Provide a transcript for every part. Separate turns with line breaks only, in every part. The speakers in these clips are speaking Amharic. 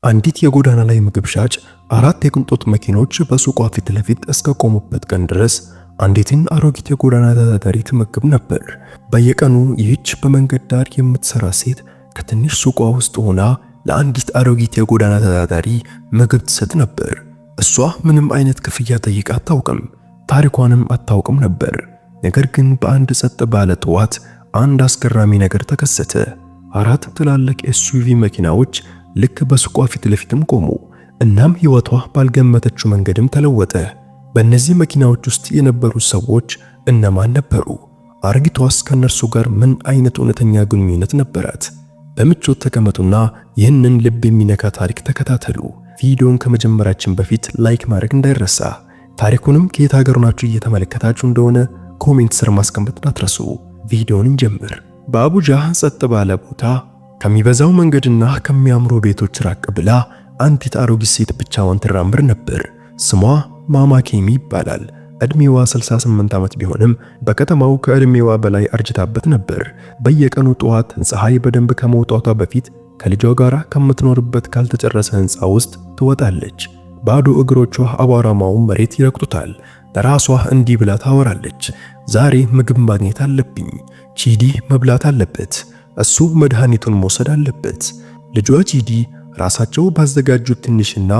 አንዲት የጎዳና ላይ ምግብ ሻጭ አራት የቅንጦት መኪኖች በሱቋ ፊት ለፊት እስከ ቆሙበት ቀን ድረስ አንዲትን አሮጊት የጎዳና ተዳዳሪ ትመግብ ነበር። በየቀኑ ይህች በመንገድ ዳር የምትሰራ ሴት ከትንሽ ሱቋ ውስጥ ሆና ለአንዲት አሮጊት የጎዳና ተዳዳሪ ምግብ ትሰጥ ነበር። እሷ ምንም አይነት ክፍያ ጠይቃ አታውቅም፣ ታሪኳንም አታውቅም ነበር። ነገር ግን በአንድ ጸጥ ባለ ጠዋት አንድ አስገራሚ ነገር ተከሰተ። አራት ትላልቅ ኤስዩቪ መኪናዎች ልክ በሱቋ ፊት ለፊትም ቆሙ። እናም ሕይወቷ ባልገመተችው መንገድም ተለወጠ። በእነዚህ መኪናዎች ውስጥ የነበሩት ሰዎች እነማን ነበሩ? አሮጊቷስ ከነርሱ ጋር ምን አይነት እውነተኛ ግንኙነት ነበራት? በምቾት ተቀመጡና ይህንን ልብ የሚነካ ታሪክ ተከታተሉ። ቪዲዮን ከመጀመራችን በፊት ላይክ ማድረግ እንዳይረሳ። ታሪኩንም ከየት ሀገር ናችሁ እየተመለከታችሁ እንደሆነ ኮሜንት ስር ማስቀመጥ እንዳትረሱ። ቪዲዮን እንጀምር። በአቡጃ ጸጥ ባለ ቦታ ከሚበዛው መንገድና ከሚያምሩ ቤቶች ራቅ ብላ አንዲት አሮጊት ሴት ብቻዋን ትራመድ ነበር። ስሟ ማማ ኬሚ ይባላል። እድሜዋ 68 ዓመት ቢሆንም በከተማው ከእድሜዋ በላይ አርጅታበት ነበር። በየቀኑ ጠዋት ፀሐይ በደንብ ከመውጣቷ በፊት ከልጇ ጋር ከምትኖርበት ካልተጨረሰ ህንፃ ውስጥ ትወጣለች። ባዶ እግሮቿ አቧራማውን መሬት ይረግጡታል። ለራሷ እንዲህ ብላ ታወራለች። ዛሬ ምግብ ማግኘት አለብኝ። ቺዲ መብላት አለበት። እሱ መድኃኒቱን መውሰድ አለበት። ልጇ ቺዲ ራሳቸው ባዘጋጁት ትንሽና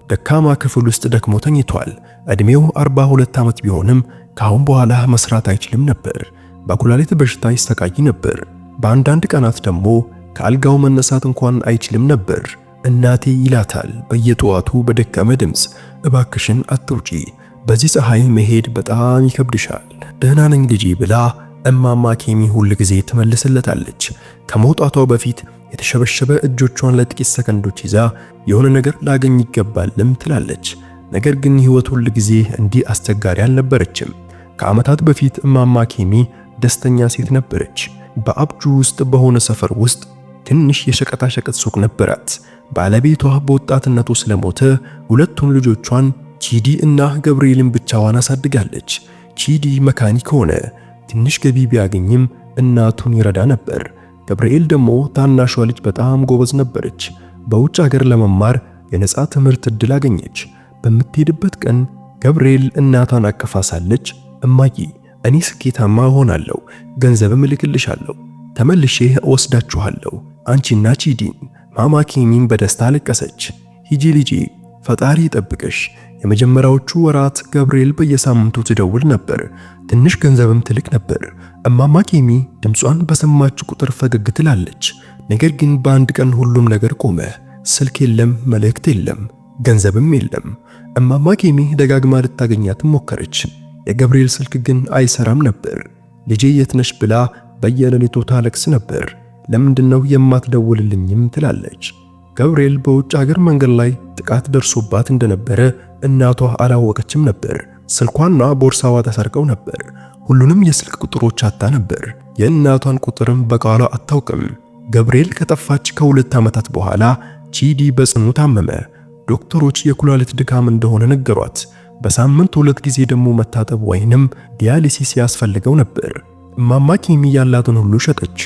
ደካማ ክፍል ውስጥ ደክሞ ተኝቷል። እድሜው 42 ዓመት ቢሆንም ካሁን በኋላ መስራት አይችልም ነበር። በኩላሊት በሽታ ይሰቃይ ነበር። በአንዳንድ ቀናት ደግሞ ከአልጋው መነሳት እንኳን አይችልም ነበር። እናቴ ይላታል በየጠዋቱ በደከመ ድምፅ፣ እባክሽን አትውጪ፣ በዚህ ፀሐይ መሄድ በጣም ይከብድሻል። ደህና ነኝ ልጄ ብላ እማማ ኬሚ ሁል ጊዜ ትመልስለታለች። ከመውጣቷ በፊት የተሸበሸበ እጆቿን ለጥቂት ሰከንዶች ይዛ የሆነ ነገር ላገኝ ይገባልም ትላለች። ነገር ግን ሕይወት ሁል ጊዜ እንዲህ አስቸጋሪ አልነበረችም። ከዓመታት በፊት እማማ ኬሚ ደስተኛ ሴት ነበረች። በአብጁ ውስጥ በሆነ ሰፈር ውስጥ ትንሽ የሸቀጣሸቀጥ ሱቅ ነበራት። ባለቤቷ በወጣትነቱ ስለሞተ ሁለቱን ልጆቿን ቺዲ እና ገብርኤልን ብቻዋን አሳድጋለች። ቺዲ መካኒክ ሆነ። ትንሽ ገቢ ቢያገኝም እናቱን ይረዳ ነበር። ገብርኤል ደግሞ ታናሿ ልጅ በጣም ጎበዝ ነበረች። በውጭ ሀገር ለመማር የነጻ ትምህርት ዕድል አገኘች። በምትሄድበት ቀን ገብርኤል እናቷን አቅፋ ሳለች እማዬ፣ እኔ ስኬታማ እሆናለሁ፣ ገንዘብም እልክልሻለሁ፣ ተመልሼ እወስዳችኋለሁ አንቺና ቺዲን። ማማ ኬሚን በደስታ አለቀሰች። ሂጂ ልጄ፣ ፈጣሪ ይጠብቅሽ። የመጀመሪያዎቹ ወራት ገብርኤል በየሳምንቱ ትደውል ነበር። ትንሽ ገንዘብም ትልክ ነበር። እማማ ኬሚ ድምጿን በሰማች ቁጥር ፈገግ ትላለች። ነገር ግን በአንድ ቀን ሁሉም ነገር ቆመ። ስልክ የለም፣ መልእክት የለም፣ ገንዘብም የለም። እማማ ኬሚ ደጋግማ ልታገኛትም ሞከረች። የገብርኤል ስልክ ግን አይሰራም ነበር። ልጄ የት ነሽ ብላ በየሌሊቱ ታለቅስ ነበር። ለምንድነው የማትደውልልኝም ትላለች። ገብርኤል በውጭ ሀገር መንገድ ላይ ጥቃት ደርሶባት እንደነበረ እናቷ አላወቀችም ነበር። ስልኳና ቦርሳዋ ተሰርቀው ነበር። ሁሉንም የስልክ ቁጥሮች አጣ ነበር። የእናቷን ቁጥርም በቃሏ አታውቅም። ገብርኤል ከጠፋች ከ2 ዓመታት በኋላ ቺዲ በጽኑ ታመመ። ዶክተሮች የኩላሊት ድካም እንደሆነ ነገሯት። በሳምንት 2 ጊዜ ደግሞ መታጠብ ወይንም ዲያሊሲስ ያስፈልገው ነበር። እማማ ኬሚ ያላትን ሁሉ ሸጠች።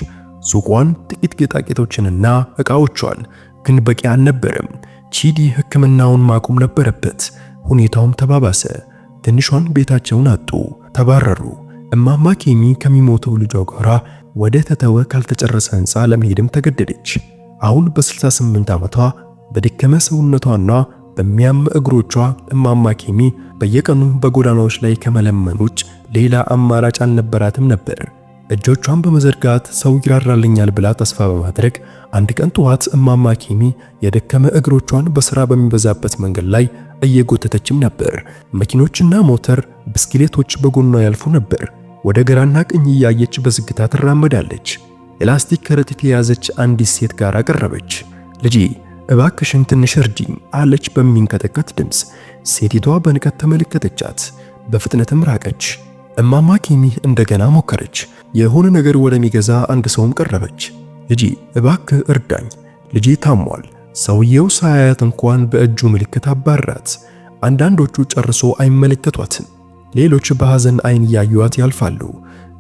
ሱቋን፣ ጥቂት ጌጣጌጦችንና ዕቃዎቿን። ግን በቂ አልነበረም። ቺዲ ሕክምናውን ማቆም ነበረበት። ሁኔታውም ተባባሰ። ትንሿን ቤታቸውን አጡ፣ ተባረሩ። እማማ ኬሚ ከሚሞተው ልጇ ጋር ወደ ተተወ ካልተጨረሰ ሕንፃ ለመሄድም ተገደደች። አሁን በ68 ዓመቷ በደከመ ሰውነቷና በሚያም እግሮቿ እማማ ኬሚ በየቀኑ በጎዳናዎች ላይ ከመለመን ውጭ ሌላ አማራጭ አልነበራትም ነበር። እጆቿን በመዘርጋት ሰው ይራራልኛል ብላ ተስፋ በማድረግ አንድ ቀን ጠዋት እማማ ኬሚ የደከመ እግሮቿን በሥራ በሚበዛበት መንገድ ላይ እየጎተተችም ነበር። መኪኖችና ሞተር ብስክሌቶች በጎኗ ያልፉ ነበር። ወደ ግራና ቀኝ እያየች በዝግታ ትራመዳለች። የላስቲክ ከረጢት የያዘች አንዲት ሴት ጋር ቀረበች። ልጄ፣ እባክሽን ትንሽ እርጂኝ አለች በሚንቀጠቀጥ ድምፅ። ሴቲቷ በንቀት ተመለከተቻት፣ በፍጥነትም ራቀች። እማማ ኬሚ እንደገና ሞከረች። የሆነ ነገር ወደሚገዛ አንድ ሰውም ቀረበች። ልጄ፣ እባክህ እርዳኝ፣ ልጄ ታሟል። ሰውየው ሳያያት እንኳን በእጁ ምልክት አባራት። አንዳንዶቹ ጨርሶ አይመለከቷትም። ሌሎች በሐዘን አይን ያዩዋት ያልፋሉ።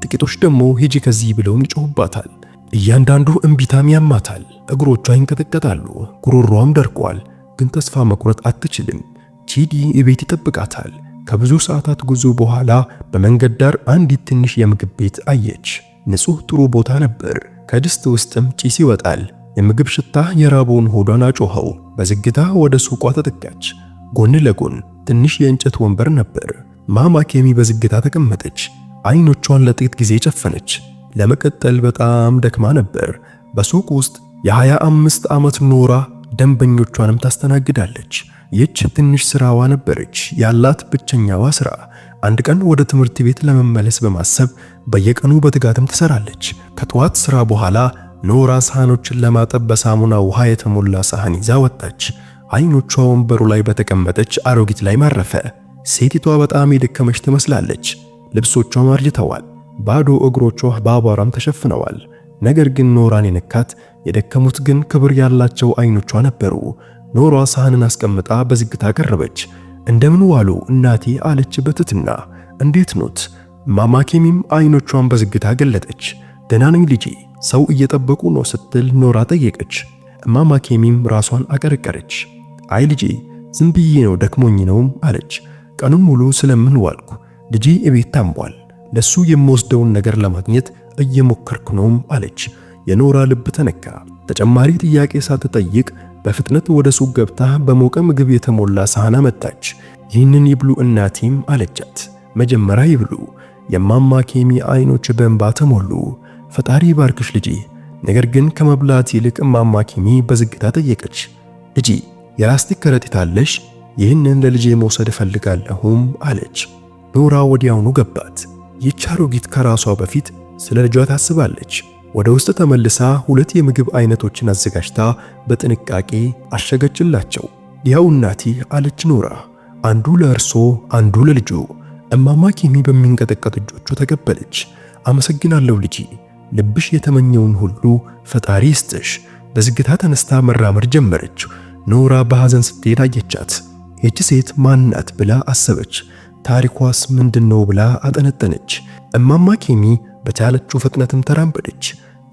ጥቂቶች ደግሞ ሂጂ ከዚህ ብለውም ይጮሁባታል። እያንዳንዱ እምቢታም ያማታል። እግሮቿ ይንቀጠቀጣሉ፣ ጉሮሮዋም ደርቋል። ግን ተስፋ መቁረጥ አትችልም። ቺዲ ቤት ይጠብቃታል። ከብዙ ሰዓታት ጉዞ በኋላ በመንገድ ዳር አንዲት ትንሽ የምግብ ቤት አየች። ንጹህ ጥሩ ቦታ ነበር። ከድስት ውስጥም ጭስ ይወጣል። የምግብ ሽታ የራበውን ሆዷን አጮኸው። በዝግታ ወደ ሱቋ ተጠጋች። ጎን ለጎን ትንሽ የእንጨት ወንበር ነበር። ማማ ኬሚ በዝግታ ተቀመጠች። አይኖቿን ለጥቂት ጊዜ ጨፈነች። ለመቀጠል በጣም ደክማ ነበር። በሱቅ ውስጥ የ25 ዓመት ኖራ ደንበኞቿንም ታስተናግዳለች። ይህች ትንሽ ስራዋ ነበረች ያላት ብቸኛዋ ስራ። አንድ ቀን ወደ ትምህርት ቤት ለመመለስ በማሰብ በየቀኑ በትጋትም ትሰራለች። ከጠዋት ስራ በኋላ ኖራ ሳህኖችን ለማጠብ በሳሙና ውሃ የተሞላ ሳህን ይዛ ወጣች። አይኖቿ ወንበሩ ላይ በተቀመጠች አሮጊት ላይ ማረፈ። ሴቲቷ በጣም የደከመች ትመስላለች። ልብሶቿም አርጅተዋል። ባዶ እግሮቿ በአቧራም ተሸፍነዋል። ነገር ግን ኖራን የነካት የደከሙት ግን ክብር ያላቸው አይኖቿ ነበሩ። ኖራ ሳህንን አስቀምጣ በዝግታ ቀረበች። እንደምን ዋሉ እናቴ አለች በትህትና። እንዴት ኖት? ማማ ኬሚም አይኖቿን በዝግታ ገለጠች። ደህና ነኝ ልጄ፣ ሰው እየጠበቁ ነው ስትል ኖራ ጠየቀች። ማማ ኬሚም ራሷን አቀረቀረች። አይ ልጄ ዝም ብዬ ነው ደክሞኝ ነው አለች። ቀኑን ሙሉ ስለምን ዋልኩ። ልጄ እቤት ታሟል። ለሱ የምወስደውን ነገር ለማግኘት እየሞከርኩ ነው አለች። የኖራ ልብ ተነካ። ተጨማሪ ጥያቄ ሳትጠይቅ በፍጥነት ወደ ሱቅ ገብታ በሞቀ ምግብ የተሞላ ሳህን አመጣች። ይህንን ይብሉ እናቴም አለቻት። መጀመሪያ ይብሉ። የማማ ኬሚ አይኖች በእንባ ተሞሉ። ፈጣሪ ባርክሽ ልጄ። ነገር ግን ከመብላት ይልቅ ማማ ኬሚ በዝግታ ጠየቀች። ልጄ የላስቲክ ከረጢት አለሽ? ይህንን ለልጄ መውሰድ እፈልጋለሁም አለች። ኖራ ወዲያውኑ ገባት። ይህች አሮጊት ከራሷ በፊት ስለ ልጇ ታስባለች። ወደ ውስጥ ተመልሳ ሁለት የምግብ አይነቶችን አዘጋጅታ በጥንቃቄ አሸገችላቸው። ያው እናቴ አለች ኖራ፣ አንዱ ለእርሶ አንዱ ለልጁ። እማማ ኬሚ በሚንቀጠቀጥ እጆቿ ተቀበለች። አመሰግናለሁ ልጄ፣ ልብሽ የተመኘውን ሁሉ ፈጣሪ ይስጥሽ። በዝግታ ተነስታ መራመድ ጀመረች። ኖራ በሐዘን ስትሄድ አየቻት። ይህች ሴት ማን ናት ብላ አሰበች። ታሪኳስ ምንድነው ብላ አጠነጠነች። እማማ ኬሚ በቻለችው ፍጥነትም ተራመደች።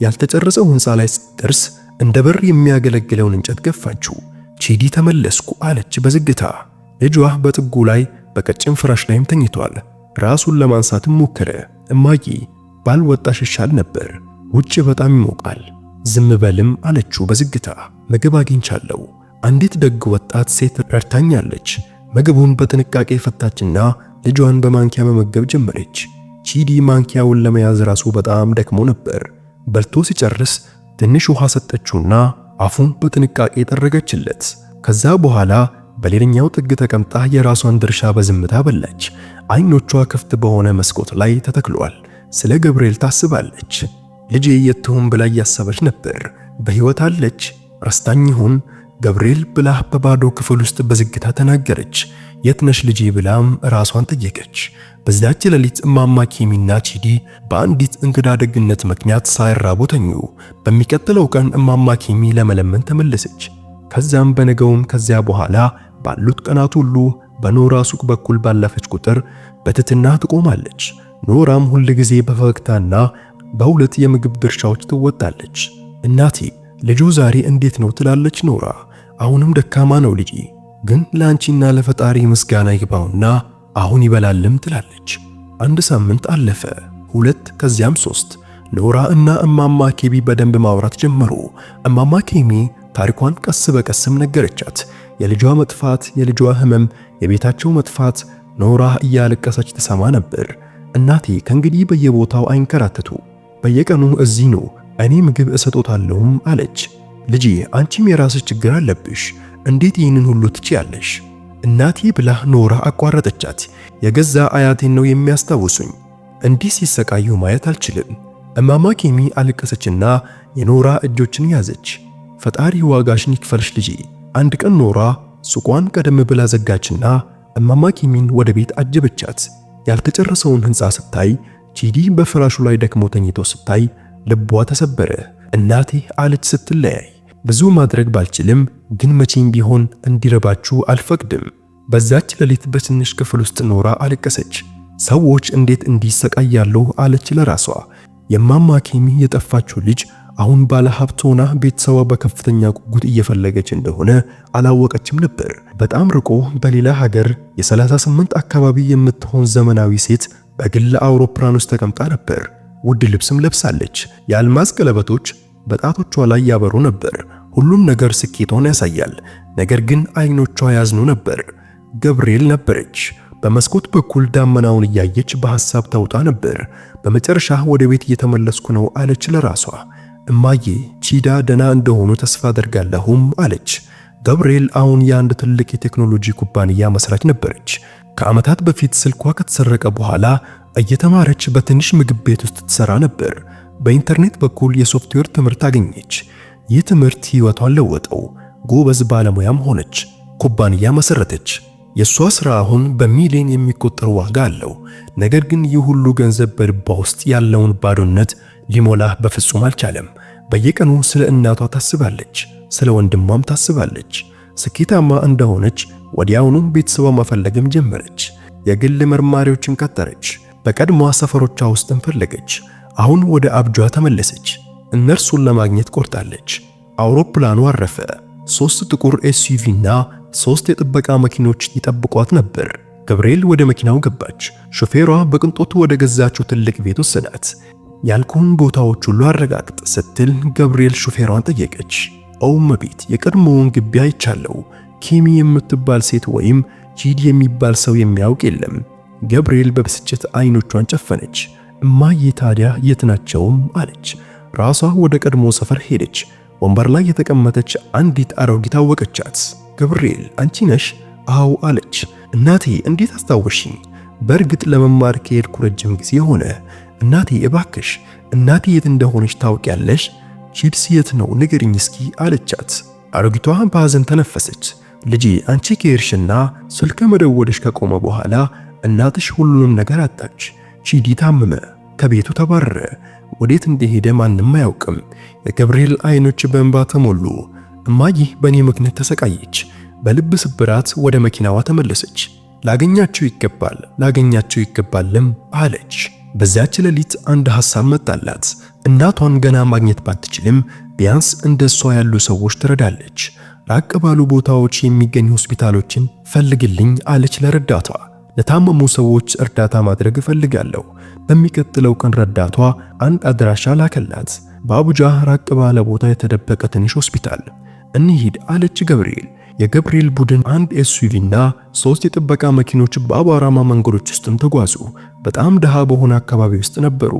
ያልተጨረሰው ሕንፃ ላይ ስትደርስ እንደ በር የሚያገለግለውን እንጨት ገፋችው። ቺዲ ተመለስኩ አለች በዝግታ። ልጇ በጥጉ ላይ በቀጭን ፍራሽ ላይም ተኝቷል። ራሱን ለማንሳትም ሞከረ። እማዬ ባልወጣሽ ይሻል ነበር፣ ውጭ በጣም ይሞቃል። ዝም በልም አለችው በዝግታ። ምግብ አግኝቻለሁ። አንዲት ደግ ወጣት ሴት ረድታኛለች። ምግቡን በጥንቃቄ ፈታችና ልጇን በማንኪያ መመገብ ጀመረች። ቺዲ ማንኪያውን ለመያዝ ራሱ በጣም ደክሞ ነበር። በልቶ ሲጨርስ ትንሽ ውሃ ሰጠችውና አፉን በጥንቃቄ ጠረገችለት። ከዛ በኋላ በሌላኛው ጥግ ተቀምጣ የራሷን ድርሻ በዝምታ በላች። አይኖቿ ክፍት በሆነ መስኮት ላይ ተተክሏል። ስለ ገብርኤል ታስባለች። ልጄ የት ትሆን ብላ እያሰበች ነበር። በሕይወት አለች? ረስታኝ ይሆን? ገብርኤል ብላ በባዶ ክፍል ውስጥ በዝግታ ተናገረች። የት ነሽ ልጄ ብላም ራሷን ጠየቀች። በዛች ሌሊት እማማ ኬሚና ቺዲ በአንዲት እንግዳ ደግነት ምክንያት ሳይራቡ ተኙ። በሚቀጥለው ቀን እማማ ኬሚ ለመለመን ተመለሰች። ከዛም በነገውም ከዚያ በኋላ ባሉት ቀናት ሁሉ በኖራ ሱቅ በኩል ባለፈች ቁጥር በትህትና ትቆማለች። ኖራም ሁል ጊዜ በፈገግታና በሁለት የምግብ ድርሻዎች ትወጣለች። እናቴ ልጁ ዛሬ እንዴት ነው ትላለች ኖራ። አሁንም ደካማ ነው ልጄ፣ ግን ለአንቺና ለፈጣሪ ምስጋና ይግባውና አሁን ይበላልም ትላለች። አንድ ሳምንት አለፈ፣ 2 ከዚያም 3። ኖራ እና እማማ ኬሚ በደንብ ማውራት ጀመሩ። እማማ ኬሚ ታሪኳን ቀስ በቀስም ነገረቻት። የልጇ መጥፋት፣ የልጇ ህመም፣ የቤታቸው መጥፋት። ኖራ እያለቀሰች ትሰማ ነበር። እናቴ ከእንግዲህ በየቦታው አይንከራተቱ፣ በየቀኑ እዚህ ነው፣ እኔ ምግብ እሰጦታለሁም አለች። ልጄ አንቺም የራስሽ ችግር አለብሽ፣ እንዴት ይህንን ሁሉ ትችያለሽ? እናቴ ብላ ኖራ አቋረጠቻት። የገዛ አያቴን ነው የሚያስታውሱኝ፣ እንዲህ ሲሰቃዩ ማየት አልችልም። እማማ ኬሚ አለቀሰችና የኖራ እጆችን ያዘች። ፈጣሪ ዋጋሽን ይክፈልሽ ልጄ። አንድ ቀን ኖራ ሱቋን ቀደም ብላ ዘጋችና እማማ ኬሚን ወደ ቤት አጀበቻት። ያልተጨረሰውን ሕንፃ ስታይ፣ ቺዲ በፍራሹ ላይ ደክሞ ተኝቶ ስታይ ልቧ ተሰበረ። እናቴ አለች ስትለያይ፣ ብዙ ማድረግ ባልችልም ግን መቼም ቢሆን እንዲረባችሁ አልፈቅድም። በዛች ሌሊት በትንሽ ክፍል ውስጥ ኖራ አለቀሰች። ሰዎች እንዴት እንዲሰቃያሉ አለች ለራሷ። የማማ ኬሚ የጠፋችው ልጅ አሁን ባለ ሀብት ሆና ቤተሰቧ በከፍተኛ ጉጉት እየፈለገች እንደሆነ አላወቀችም ነበር። በጣም ርቆ በሌላ ሀገር የ38 አካባቢ የምትሆን ዘመናዊ ሴት በግል አውሮፕላን ውስጥ ተቀምጣ ነበር። ውድ ልብስም ለብሳለች። የአልማዝ ቀለበቶች በጣቶቿ ላይ ያበሩ ነበር። ሁሉም ነገር ስኬቷን ያሳያል። ነገር ግን አይኖቿ ያዝኑ ነበር። ገብርኤል ነበረች። በመስኮት በኩል ዳመናውን እያየች በሐሳብ ተውጣ ነበር። በመጨረሻ ወደ ቤት እየተመለስኩ ነው አለች ለራሷ። እማዬ ቺዳ ደና እንደሆኑ ተስፋ አደርጋለሁም አለች። ገብርኤል አሁን የአንድ ትልቅ የቴክኖሎጂ ኩባንያ መስራች ነበረች። ከዓመታት በፊት ስልኳ ከተሰረቀ በኋላ እየተማረች በትንሽ ምግብ ቤት ውስጥ ትሰራ ነበር። በኢንተርኔት በኩል የሶፍትዌር ትምህርት አገኘች። ይህ ትምህርት ሕይወቷን ለወጠው። ጎበዝ ባለሙያም ሆነች። ኩባንያ መሰረተች። የሷ ስራ አሁን በሚሊዮን የሚቆጠር ዋጋ አለው። ነገር ግን ይህ ሁሉ ገንዘብ በልቧ ውስጥ ያለውን ባዶነት ሊሞላ በፍጹም አልቻለም። በየቀኑ ስለ እናቷ ታስባለች፣ ስለ ወንድሟም ታስባለች። ስኬታማ እንደሆነች ወዲያውኑም ቤተሰቧ መፈለግም ጀመረች። የግል መርማሪዎችን ቀጠረች። በቀድሞ ሰፈሮቿ ውስጥም ፈለገች። አሁን ወደ አብጇ ተመለሰች። እነርሱን ለማግኘት ቆርጣለች። አውሮፕላኑ አረፈ። 3 ጥቁር ኤስዩቪ እና 3 የጥበቃ መኪኖች ይጠብቋት ነበር። ገብርኤል ወደ መኪናው ገባች። ሾፌሯ በቅንጦት ወደ ገዛችው ትልቅ ቤት ወሰዳት። ያልኩህን ቦታዎች ሁሉ አረጋግጥ ስትል ገብርኤል ሾፌሯን ጠየቀች። እመቤት፣ የቀድሞውን ግቢ አይቻለሁ። ኬሚ የምትባል ሴት ወይም ጂዲ የሚባል ሰው የሚያውቅ የለም። ገብርኤል በብስጭት አይኖቿን ጨፈነች። እማዬ ታዲያ የት ናቸውም አለች። ራሷ ወደ ቀድሞ ሰፈር ሄደች። ወንበር ላይ የተቀመጠች አንዲት አሮጊት አወቀቻት። ገብርኤል አንቺ ነሽ? አዎ አለች። እናቴ እንዴት አስታወሽኝ? በእርግጥ ለመማር ከሄድኩ ረጅም ጊዜ ሆነ። እናቴ እባክሽ፣ እናቴ የት እንደሆነች ታውቂያለሽ? ቺድስ የት ነው ንገሪኝ እስኪ አለቻት። አሮጊቷ በሐዘን ተነፈሰች። ልጄ አንቺ ከሄድሽና ስልክ መደወልሽ ከቆመ በኋላ እናትሽ ሁሉንም ነገር አጣች። ቺዲ ታመመ፣ ከቤቱ ተባረረ። ወዴት እንደሄደ ማንም አያውቅም። የገብርኤል አይኖች በእንባ ተሞሉ። እማዬ በእኔ ምክንያት ተሰቃየች። በልብ ስብራት ወደ መኪናዋ ተመለሰች። ላገኛቸው ይገባል፣ ላገኛቸው ይገባልም አለች። በዚያች ሌሊት አንድ ሐሳብ መጣላት። እናቷን ገና ማግኘት ባትችልም ቢያንስ እንደሷ ያሉ ሰዎች ትረዳለች። ራቅ ባሉ ቦታዎች የሚገኙ ሆስፒታሎችን ፈልግልኝ አለች ለረዳቷ። ለታመሙ ሰዎች እርዳታ ማድረግ እፈልጋለሁ። በሚቀጥለው ቀን ረዳቷ አንድ አድራሻ ላከላት። በአቡጃ ራቅ ባለ ቦታ የተደበቀ ትንሽ ሆስፒታል። እንሂድ አለች ገብርኤል። የገብርኤል ቡድን አንድ ኤስዩቪ እና 3 የጥበቃ መኪኖች በአቧራማ መንገዶች ውስጥም ተጓዙ። በጣም ድሃ በሆነ አካባቢ ውስጥ ነበሩ።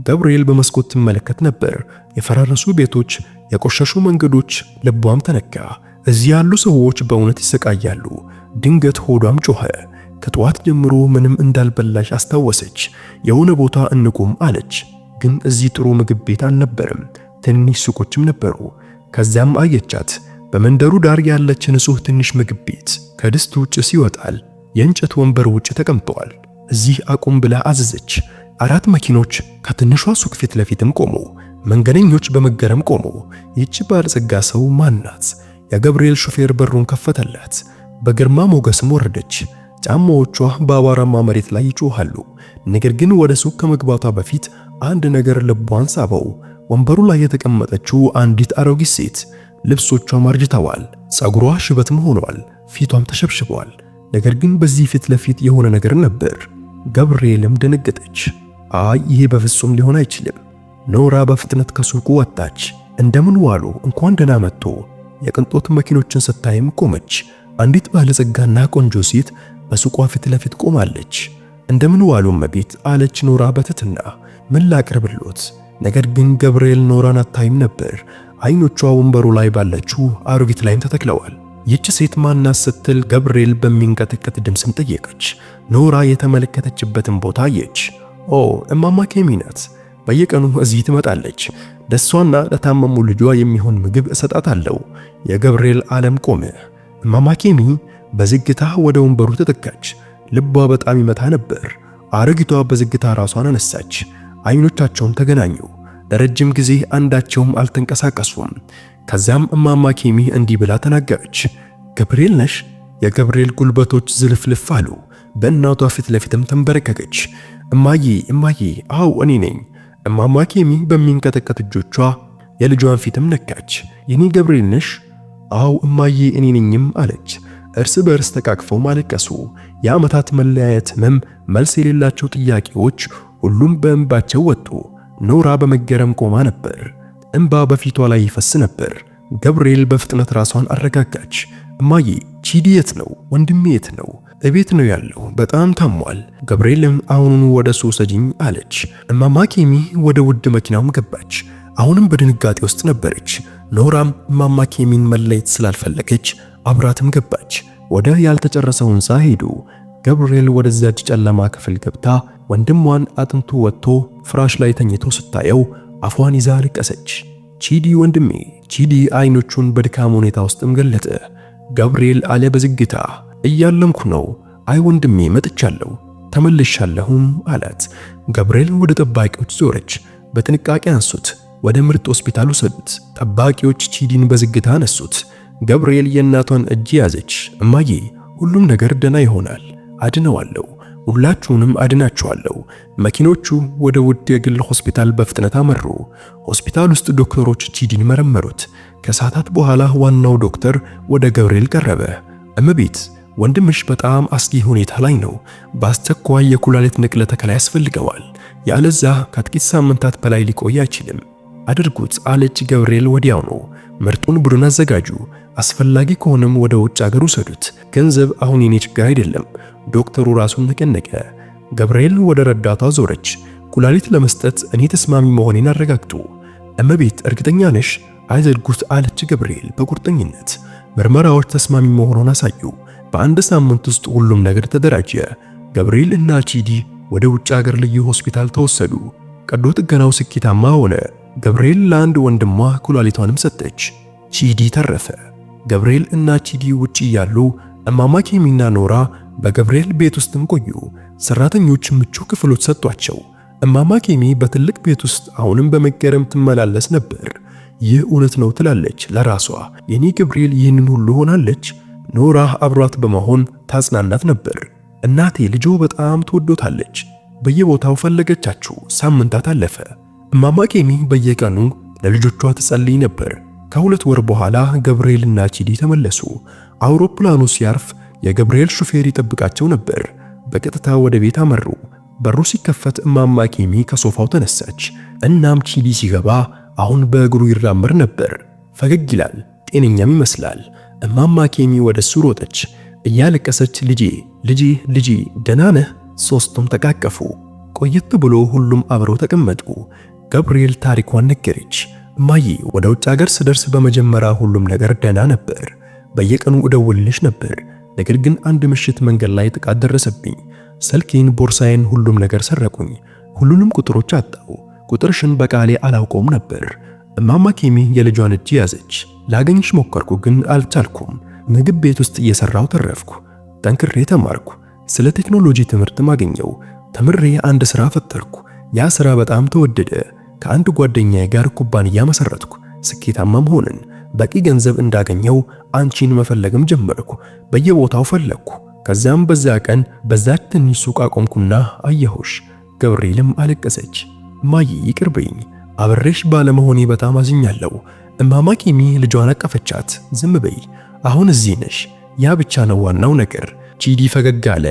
ገብርኤል በመስኮት ትመለከት ነበር። የፈራረሱ ቤቶች፣ የቆሸሹ መንገዶች። ልቧም ተነካ። እዚህ ያሉ ሰዎች በእውነት ይሰቃያሉ። ድንገት ሆዷም ጮኸ። ከጠዋት ጀምሮ ምንም እንዳልበላሽ አስታወሰች። የሆነ ቦታ እንቁም አለች። ግን እዚህ ጥሩ ምግብ ቤት አልነበረም። ትንሽ ሱቆችም ነበሩ። ከዚያም አየቻት። በመንደሩ ዳር ያለች ንጹህ ትንሽ ምግብ ቤት። ከድስቱ ጭስ ይወጣል። የእንጨት ወንበር ውጭ ተቀምጠዋል። እዚህ አቁም ብላ አዘዘች። 4 መኪኖች ከትንሿ ሱቅ ፊት ለፊትም ቆሙ። መንገደኞች በመገረም ቆሙ። ይህች ባለጸጋ ሰው ማን ናት? የገብርኤል ሾፌር በሩን ከፈተላት። በግርማ ሞገስም ወረደች። ጫማዎቿ በአቧራማ መሬት ላይ ይጮሃሉ። ነገር ግን ወደ ሱቅ ከመግባቷ በፊት አንድ ነገር ልቧን ሳበው። ወንበሩ ላይ የተቀመጠችው አንዲት አሮጊት ሴት። ልብሶቿ አርጅተዋል። ጸጉሯ ሽበትም ሆኗል። ፊቷም ተሸብሽቧል። ነገር ግን በዚህ ፊት ለፊት የሆነ ነገር ነበር። ገብርኤልም ደነገጠች። አይ ይሄ በፍጹም ሊሆን አይችልም። ኖራ በፍጥነት ከሱቁ ወጣች። እንደምን ዋሉ፣ እንኳን ደህና መጡ። የቅንጦት መኪኖችን ስታይም ቆመች። አንዲት ባለጸጋና ቆንጆ ሴት በሱቋ ፊት ለፊት ቆማለች። እንደምን ዋሉ እመቤት አለች ኖራ በትህትና። ምን ላቅርብሎት? ነገር ግን ገብርኤል ኖራን አታይም ነበር። አይኖቿ ወንበሩ ላይ ባለችው አሮጊት ላይም ተተክለዋል። ይህች ሴት ማናት ስትል ገብርኤል በሚንቀጠቀጥ ድምፅም ጠየቀች። ኖራ የተመለከተችበትን ቦታ አየች። ኦ እማማ ኬሚ ናት። በየቀኑ እዚህ ትመጣለች። ለሷና ለታመሙ ልጇ የሚሆን ምግብ እሰጣታለሁ። የገብርኤል ዓለም ቆመ። እማማ ኬሚ በዝግታ ወደ ወንበሩ ተጠጋች። ልቧ በጣም ይመታ ነበር። አሮጊቷ በዝግታ ራሷን አነሳች። አይኖቻቸውን ተገናኙ። ለረጅም ጊዜ አንዳቸውም አልተንቀሳቀሱም። ከዚያም እማማ ኬሚ እንዲህ ብላ ተናገረች። ገብርኤል ነሽ? የገብርኤል ጉልበቶች ዝልፍልፍ አሉ። በእናቷ ፊት ለፊትም ተንበረከከች። እማዬ፣ እማዬ፣ አዎ እኔ ነኝ። እማማ ኬሚ በሚንቀጠቀጥ እጆቿ የልጇን ፊትም ነካች። የኔ ገብርኤል ነሽ? አው እማዬ እኔ ነኝም አለች። እርስ በርስ ተቃቅፈው ማለቀሱ። የዓመታት መለያየት ህመም፣ መልስ የሌላቸው ጥያቄዎች፣ ሁሉም በእንባቸው ወጡ። ኖራ በመገረም ቆማ ነበር። እንባ በፊቷ ላይ ይፈስ ነበር። ገብርኤል በፍጥነት ራሷን አረጋጋች። እማዬ ቺዲ የት ነው? ወንድሜ የት ነው? እቤት ነው ያለው፣ በጣም ታሟል። ገብርኤልም አሁኑኑ ወደሱ ውሰጂኝ አለች። እማማ ኬሚ ወደ ውድ መኪናውም ገባች። አሁንም በድንጋጤ ውስጥ ነበረች። ኖራም እማማ ኬሚን መለየት ስላልፈለገች አብራትም ገባች። ወደ ያልተጨረሰው ሕንፃ ሄዱ። ገብርኤል ወደዚያች ጨለማ ክፍል ገብታ ወንድሟን አጥንቱ ወጥቶ ፍራሽ ላይ ተኝቶ ስታየው አፏን ይዛ አለቀሰች። ቺዲ ወንድሜ። ቺዲ አይኖቹን በድካም ሁኔታ ውስጥም ገለጠ። ገብርኤል አለ በዝግታ እያለምኩ ነው። አይ ወንድሜ መጥቻለሁ፣ ተመልሻለሁም አላት። ገብርኤል ወደ ጠባቂዎች ዞረች። በጥንቃቄ አንሱት፣ ወደ ምርጥ ሆስፒታል ወሰዱት። ጠባቂዎች ቺዲን በዝግታ አነሱት። ገብርኤል የእናቷን እጅ ያዘች። እማዬ ሁሉም ነገር ደና ይሆናል፣ አድነዋለሁ፣ ሁላችሁንም አድናችኋለሁ። መኪኖቹ ወደ ውድ የግል ሆስፒታል በፍጥነት አመሩ። ሆስፒታል ውስጥ ዶክተሮች ቺዲን መረመሩት። ከሰዓታት በኋላ ዋናው ዶክተር ወደ ገብርኤል ቀረበ። እመቤት ወንድምሽ በጣም አስጊ ሁኔታ ላይ ነው። በአስቸኳይ የኩላሊት ንቅለ ተከላ ያስፈልገዋል። ያለዛ ከጥቂት ሳምንታት በላይ ሊቆይ አይችልም። አድርጉት አለች ገብርኤል ወዲያውኑ። ምርጡን ቡድን አዘጋጁ፣ አስፈላጊ ከሆነም ወደ ውጭ ሀገር ውሰዱት። ገንዘብ አሁን የኔ ችግር አይደለም። ዶክተሩ ራሱን ነቀነቀ። ገብርኤል ወደ ረዳቷ ዞረች። ኩላሊት ለመስጠት እኔ ተስማሚ መሆኔን አረጋግጡ። እመቤት እርግጠኛ ነሽ? አይዘድጉት አለች ገብርኤል በቁርጠኝነት። ምርመራዎች ተስማሚ መሆኑን አሳዩ። በአንድ ሳምንት ውስጥ ሁሉም ነገር ተደራጀ። ገብርኤል እና ቺዲ ወደ ውጭ ሀገር ልዩ ሆስፒታል ተወሰዱ። ቀዶ ጥገናው ስኬታማ ሆነ። ገብርኤል ለአንድ ወንድሟ ኩላሊቷንም ሰጠች። ቺዲ ተረፈ። ገብርኤል እና ቺዲ ውጪ ያሉ እማማ ኬሚና ኖራ በገብርኤል ቤት ውስጥም ቆዩ። ሰራተኞች ምቹ ክፍሎች ሰጧቸው። እማማ ኬሚ በትልቅ ቤት ውስጥ አሁንም በመገረም ትመላለስ ነበር። ይህ እውነት ነው ትላለች ለራሷ። የኔ ገብርኤል ይህንን ሁሉ ሆናለች። ኖራ አብሯት በመሆን ታጽናናት ነበር። እናቴ ልጆ በጣም ትወዶታለች። በየቦታው ፈለገቻችሁ። ሳምንታት አለፈ። እማማ ኬሚ በየቀኑ ለልጆቿ ትጸልይ ነበር። ከሁለት ወር በኋላ ገብርኤልና ቺዲ ተመለሱ። አውሮፕላኑ ሲያርፍ የገብርኤል ሹፌር ይጠብቃቸው ነበር። በቀጥታ ወደ ቤት አመሩ። በሩ ሲከፈት እማማ ኬሚ ከሶፋው ተነሳች። እናም ቺዲ ሲገባ አሁን በእግሩ ይራመድ ነበር። ፈገግ ይላል፣ ጤነኛም ይመስላል። እማማ ኬሚ ወደሱ ሮጠች እያለቀሰች ልጄ ልጄ ልጄ ደህና ነህ? ሶስቱም ተቃቀፉ። ቆየት ብሎ ሁሉም አብረው ተቀመጡ። ገብርኤል ታሪኳን ነገረች። እማዬ ወደ ውጭ ሀገር ስደርስ በመጀመሪያ ሁሉም ነገር ደህና ነበር። በየቀኑ እደውልልሽ ነበር። ነገር ግን አንድ ምሽት መንገድ ላይ ጥቃት ደረሰብኝ። ስልኬን፣ ቦርሳዬን፣ ሁሉም ነገር ሰረቁኝ። ሁሉንም ቁጥሮች አጣው። ቁጥርሽን በቃሌ አላውቀውም ነበር። እማማ ኬሚ የልጇን እጅ ያዘች። ላገኝሽ ሞከርኩ ግን አልቻልኩም። ምግብ ቤት ውስጥ እየሰራው ተረፍኩ። ጠንክሬ ተማርኩ። ስለ ቴክኖሎጂ ትምህርት ማገኘው። ተምሬ አንድ ስራ ፈጠርኩ። ያ ስራ በጣም ተወደደ። ከአንድ ጓደኛዬ ጋር ኩባንያ መሰረትኩ። ስኬታማም ሆንን። በቂ ገንዘብ እንዳገኘው አንቺን መፈለግም ጀመርኩ። በየቦታው ፈለግኩ። ከዚያም በዛ ቀን በዛች ትንሽ ሱቅ አቆምኩና አየሁሽ። ገብርኤልም አለቀሰች። እማዬ ይቅርበኝ፣ አብሬሽ ባለመሆኔ በጣም አዝኛለሁ። እማማ ኬሚ ልጇን አቀፈቻት። ዝም በይ፣ አሁን እዚህ ነሽ። ያ ብቻ ነው ዋናው ነገር። ቺዲ ፈገግ አለ።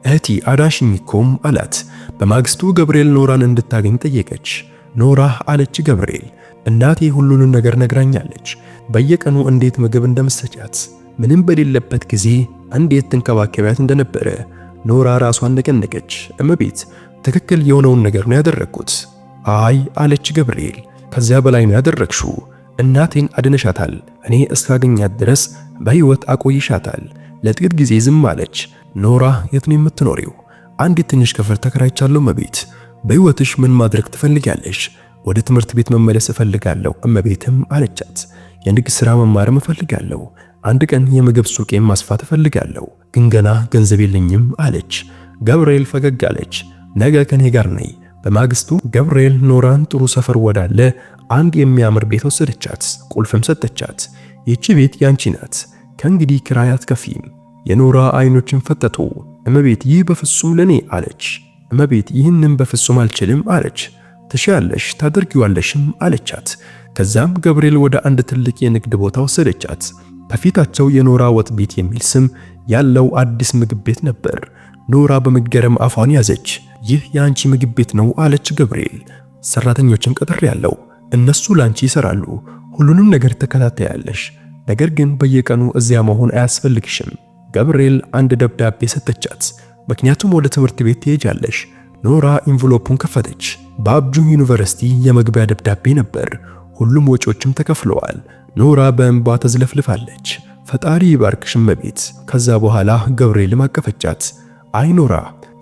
እህቴ አዳሽኝ እኮም አላት። በማግስቱ ገብርኤል ኖራን እንድታገኝ ጠየቀች። ኖራ አለች ገብርኤል፣ እናቴ ሁሉንም ነገር ነግራኛለች። በየቀኑ እንዴት ምግብ እንደምትሰጫት፣ ምንም በሌለበት ጊዜ እንዴት ትንከባከቢያት እንደነበረ። ኖራ ራሷን ነቀነቀች። እመቤት ትክክል የሆነውን ነገር ነው ያደረኩት። አይ አለች ገብርኤል፣ ከዚያ በላይ ነው ያደረግሽው። እናቴን አድነሻታል። እኔ እስካገኛት ድረስ በህይወት አቆይሻታል። ለጥቂት ጊዜ ዝም አለች። ኖራ የት ነው የምትኖሪው? አንዲት ትንሽ ክፍል ተከራይቻለሁ እመቤት። በህይወትሽ ምን ማድረግ ትፈልጊያለሽ? ወደ ትምህርት ቤት መመለስ እፈልጋለሁ እመቤትም አለቻት። የንግድ ሥራ መማርም እፈልጋለሁ። አንድ ቀን የምግብ ሱቄን ማስፋት እፈልጋለሁ፣ ግን ገና ገንዘብ የለኝም አለች። ገብርኤል ፈገግ አለች። ነገ ከኔ ጋር ነይ። በማግስቱ ገብርኤል ኖራን ጥሩ ሰፈር ወዳለ አንድ የሚያምር ቤት ወሰደቻት። ቁልፍም ሰጠቻት። ይህች ቤት ያንቺ ናት፣ ከእንግዲህ ኪራይ አትከፊም። የኖራ አይኖችን ፈጠጡ። እመቤት ይህ በፍጹም ለኔ አለች። እመቤት ይህንን በፍጹም አልችልም አለች። ትሻለሽ ታደርጊዋለሽም አለቻት። ከዛም ገብርኤል ወደ አንድ ትልቅ የንግድ ቦታ ወሰደቻት። ከፊታቸው የኖራ ወጥ ቤት የሚል ስም ያለው አዲስ ምግብ ቤት ነበር። ኖራ በመገረም አፏን ያዘች። ይህ የአንቺ ምግብ ቤት ነው አለች ገብርኤል። ሰራተኞችን ቀጥሬያለሁ፣ እነሱ ላንቺ ይሰራሉ፣ ሁሉንም ነገር ተከታታያለሽ፣ ነገር ግን በየቀኑ እዚያ መሆን አያስፈልግሽም። ገብርኤል አንድ ደብዳቤ ሰጠቻት። ምክንያቱም ወደ ትምህርት ቤት ትሄጃለሽ። ኖራ ኢንቨሎፑን ከፈተች። በአብጁ ዩኒቨርሲቲ የመግቢያ ደብዳቤ ነበር። ሁሉም ወጪዎችም ተከፍለዋል። ኖራ በእንባ ተዝለፍልፋለች። ፈጣሪ ይባርክሽ እመቤት። ከዛ በኋላ ገብርኤልም አቀፈቻት። አይ ኖራ፣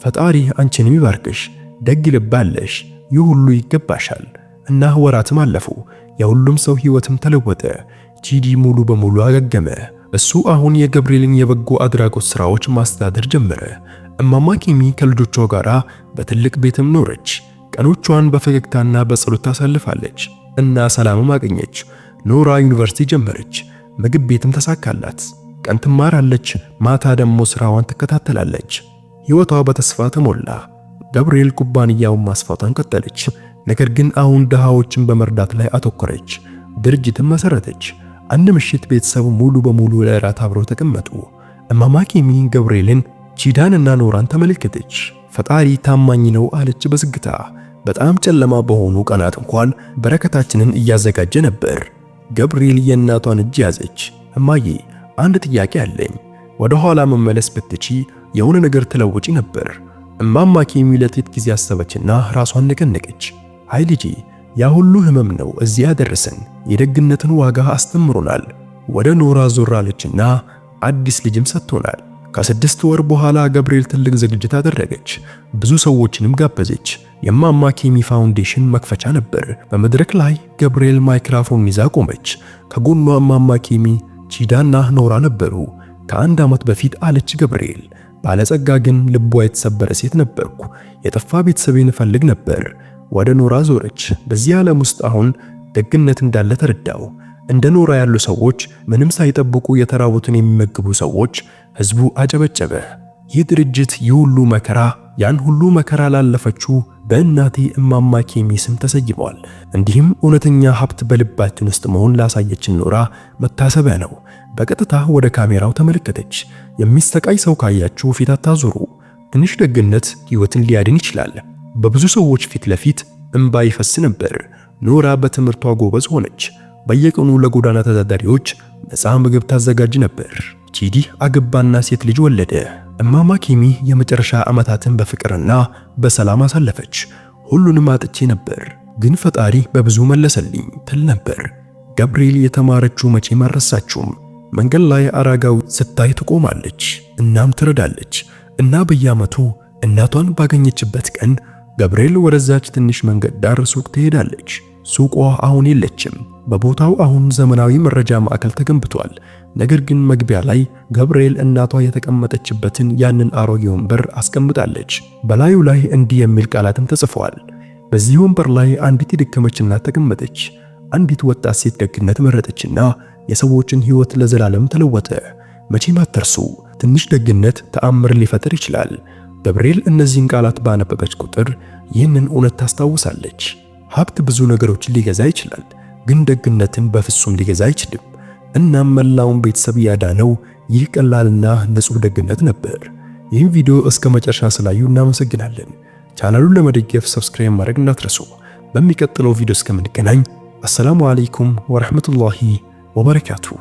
ፈጣሪ አንቺንም ይባርክሽ፣ ደግ ልብ አለሽ፣ ይህ ሁሉ ይገባሻል። እና ወራትም አለፉ። የሁሉም ሰው ህይወትም ተለወጠ። ጂዲ ሙሉ በሙሉ አገገመ። እሱ አሁን የገብርኤልን የበጎ አድራጎት ስራዎች ማስተዳደር ጀመረ። እማማ ኪሚ ከልጆቿ ጋር በትልቅ ቤትም ኖረች። ቀኖቿን በፈገግታና በጸሎት ታሳልፋለች እና ሰላምም አገኘች። ኖራ ዩኒቨርሲቲ ጀመረች። ምግብ ቤትም ተሳካላት። ቀን ትማራለች፣ ማታ ደግሞ ስራዋን ትከታተላለች። ህይወቷ በተስፋ ተሞላ። ገብርኤል ኩባንያውን ማስፋቷን ቀጠለች። ነገር ግን አሁን ድሃዎችን በመርዳት ላይ አተኮረች። ድርጅትም መሰረተች። አንድ ምሽት ቤተሰቡ ሙሉ በሙሉ ለእራት አብረው ተቀመጡ። እማማ ኪሚ ገብርኤልን፣ ቺዳንና ኖራን ተመለከተች። ፈጣሪ ታማኝ ነው አለች በዝግታ። በጣም ጨለማ በሆኑ ቀናት እንኳን በረከታችንን እያዘጋጀ ነበር። ገብርኤል የእናቷን እጅ ያዘች። እማዬ አንድ ጥያቄ አለኝ። ወደ ኋላ መመለስ ብትቺ የሆነ ነገር ትለውጪ ነበር። እማማ ኪሚ ለጥቂት ጊዜ አሰበችና ራሷን ነቀነቀች። አይ ልጄ፣ ያ ሁሉ ህመም ነው እዚህ ያደረሰን። የደግነትን ዋጋ አስተምሮናል። ወደ ኖራ ዞር አለችና አዲስ ልጅም ሰጥቶናል። ከ6 ወር በኋላ ገብርኤል ትልቅ ዝግጅት አደረገች። ብዙ ሰዎችንም ጋበዘች። የእማማ ኪሚ ፋውንዴሽን መክፈቻ ነበር። በመድረክ ላይ ገብርኤል ማይክሮፎን ይዛ ቆመች። ከጎኗ እማማ ኪሚ፣ ቺዳና ኖራ ነበሩ። ከ1 ዓመት በፊት አለች ገብርኤል፣ ባለጸጋ ግን ልቧ የተሰበረ ሴት ነበርኩ። የጠፋ ቤተሰቤን እፈልግ ነበር። ወደ ኖራ ዞረች። በዚህ ዓለም ውስጥ አሁን ደግነት እንዳለ ተረዳው። እንደ ኖራ ያሉ ሰዎች፣ ምንም ሳይጠብቁ የተራቡትን የሚመግቡ ሰዎች። ህዝቡ አጨበጨበ። ይህ ድርጅት የሁሉ መከራ፣ ያን ሁሉ መከራ ላለፈችው በእናቴ እማማ ኪሚ ስም ተሰይሟል። እንዲህም እውነተኛ ሀብት በልባችን ውስጥ መሆን ላሳየችን ኖራ መታሰቢያ ነው። በቀጥታ ወደ ካሜራው ተመለከተች። የሚሰቃይ ሰው ካያችሁ ፊት አታዞሩ። ትንሽ ደግነት ህይወትን ሊያድን ይችላል። በብዙ ሰዎች ፊት ለፊት እንባ ይፈስ ነበር። ኖራ በትምህርቷ ጎበዝ ሆነች። በየቀኑ ለጎዳና ተዳዳሪዎች ነፃ ምግብ ታዘጋጅ ነበር። ቺዲ አገባና ሴት ልጅ ወለደ። እማማ ኪሚ የመጨረሻ ዓመታትን በፍቅርና በሰላም አሳለፈች። ሁሉንም አጥቼ ነበር፣ ግን ፈጣሪ በብዙ መለሰልኝ ትል ነበር። ገብርኤል የተማረችው መቼም አልረሳችውም። መንገድ ላይ አራጋዊ ስታይ ትቆማለች፣ እናም ትረዳለች። እና በየዓመቱ እናቷን ባገኘችበት ቀን ገብርኤል ወደዛች ትንሽ መንገድ ዳር ሱቅ ትሄዳለች። ሱቋ አሁን የለችም። በቦታው አሁን ዘመናዊ መረጃ ማዕከል ተገንብቷል። ነገር ግን መግቢያ ላይ ገብርኤል እናቷ የተቀመጠችበትን ያንን አሮጌ ወንበር አስቀምጣለች። በላዩ ላይ እንዲህ የሚል ቃላትም ተጽፈዋል። በዚህ ወንበር ላይ አንዲት የደከመች እናት ተቀመጠች። አንዲት ወጣት ሴት ደግነት መረጠችና የሰዎችን ሕይወት ለዘላለም ተለወጠ። መቼም አትርሱ፣ ትንሽ ደግነት ተአምር ሊፈጥር ይችላል። ገብርኤል እነዚህን ቃላት ባነበበች ቁጥር ይህንን እውነት ታስታውሳለች። ሀብት ብዙ ነገሮችን ሊገዛ ይችላል፣ ግን ደግነትን በፍጹም ሊገዛ አይችልም። እናም መላውን ቤተሰብ ያዳነው ይህ ቀላልና ንጹህ ደግነት ነበር። ይህን ቪዲዮ እስከ መጨረሻ ስላዩ እናመሰግናለን። ቻናሉን ለመደገፍ ሰብስክራይብ ማድረግ እንዳትረሱ። በሚቀጥለው ቪዲዮ እስከምንገናኝ አሰላሙ አለይኩም ወራህመቱላሂ ወበረካቱሁ።